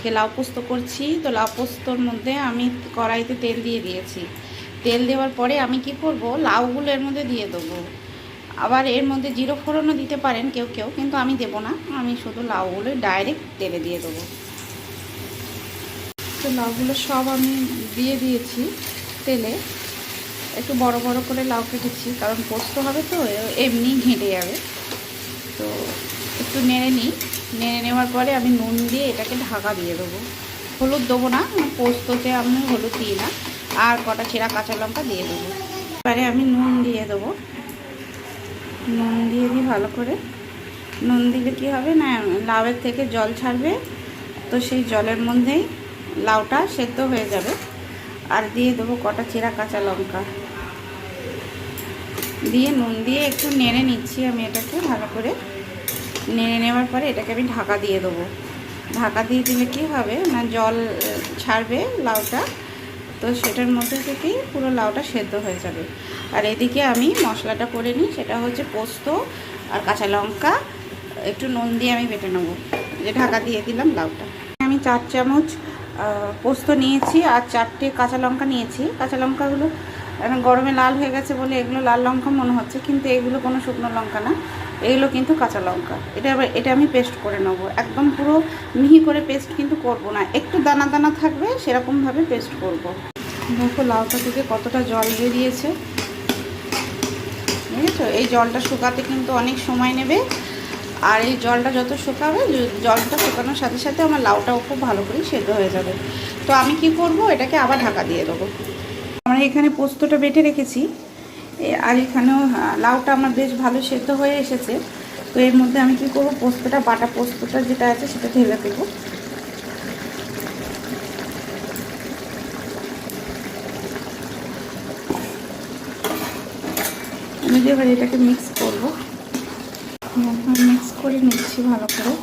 আজকে লাউ পোস্ত করছি। তো লাউ পোস্তর মধ্যে আমি কড়াইতে তেল দিয়ে দিয়েছি। তেল দেওয়ার পরে আমি কি করব, লাউগুলো এর মধ্যে দিয়ে দেবো। আবার এর মধ্যে জিরো ফোড়নও দিতে পারেন কেউ কেউ, কিন্তু আমি দেবো না। আমি শুধু লাউগুলো ডাইরেক্ট তেলে দিয়ে দেবো। তো লাউগুলো সব আমি দিয়ে দিয়েছি তেলে। একটু বড় বড় করে লাউ কেটেছি, কারণ পোস্ত হবে তো এমনি ঘেঁটে যাবে। তো একটু নেড়ে নিই। নেড়ে নেওয়ার পরে আমি নুন দিয়ে এটাকে ঢাকা দিয়ে দেবো। হলুদ দেবো না, পোস্ততে আমি হলুদ দিই না। আর কটা ছেঁড়া কাঁচা লঙ্কা দিয়ে দেবো। এবারে আমি নুন দিয়ে দেবো। নুন দিয়ে দিই ভালো করে। নুন দিলে কী হবে না, লাউয়ের থেকে জল ছাড়বে, তো সেই জলের মধ্যেই লাউটা সেদ্ধ হয়ে যাবে। আর দিয়ে দেবো কটা ছেঁড়া কাঁচা লঙ্কা দিয়ে নুন দিয়ে একটু নেড়ে নিচ্ছি আমি এটাকে ভালো করে। নেড়ে নেওয়ার পরে এটাকে আমি ঢাকা দিয়ে দেবো। ঢাকা দিয়ে দিলে কী হবে না, জল ছাড়বে লাউটা, তো সেটার মধ্যে থেকেই পুরো লাউটা সেদ্ধ হয়ে যাবে। আর এদিকে আমি মশলাটা করে নিই, সেটা হচ্ছে পোস্ত আর কাঁচা লঙ্কা একটু নুন দিয়ে আমি বেটে নেবো। যে ঢাকা দিয়ে দিলাম লাউটা। আমি 4 চামচ পোস্ত নিয়েছি আর 4টে কাঁচা লঙ্কা নিয়েছি। কাঁচা লঙ্কাগুলো গরমে লাল হয়ে গেছে বলে এগুলো লাল লঙ্কা মনে হচ্ছে, কিন্তু এগুলো কোনো শুকনো লঙ্কা না, এগুলো কিন্তু কাঁচা লঙ্কা। এটা আমি পেস্ট করে নেবো। একদম পুরো মিহি করে পেস্ট কিন্তু করব না, একটু দানা দানা থাকবে সেরকমভাবে পেস্ট করব। দেখো লাউটা থেকে কতটা জল বেরিয়েছে, বুঝেছো? এই জলটা শুকাতে কিন্তু অনেক সময় নেবে। আর এই জলটা যত শুকাবে, জলটা শুকানোর সাথে সাথে আমার লাউটাও খুব ভালো করে সেদ্ধ হয়ে যাবে। তো আমি কি করব, এটাকে আবার ঢাকা দিয়ে দেবো। আমরা এখানে পোস্তটা বেটে রেখেছি, আর এখানেও লাউটা আমার বেশ ভালো সেদ্ধ হয়ে এসেছে। তো এর মধ্যে আমি কি করব, পোস্তটা বাটা পোস্তটা যেটা আছে সেটা ঢেলে দেবো। আমি এবার এটাকে মিক্স করব। মিক্স করে নিচ্ছি ভালো করে।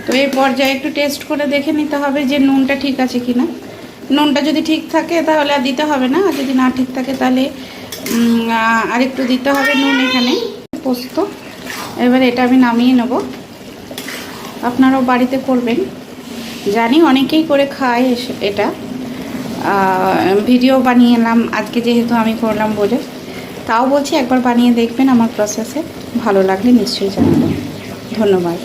তো এই পর্যায়ে একটু টেস্ট করে দেখে নিতে হবে যে নুনটা ঠিক আছে কি না। নুনটা যদি ঠিক থাকে তাহলে আর দিতে হবে না, আর যদি না ঠিক থাকে তাহলে আরেকটু দিতে হবে নুন। এখানে পোস্ত, এবার এটা আমি নামিয়ে নেব। আপনারাও বাড়িতে করবেন, জানি অনেকেই করে খায় এটা। ভিডিও বানিয়ে এলাম আজকে, যেহেতু আমি করলাম বলে। তাও বলছি একবার বানিয়ে দেখবেন আমার প্রসেসে। ভালো লাগলে নিশ্চয়ই জানাবেন। ধন্যবাদ।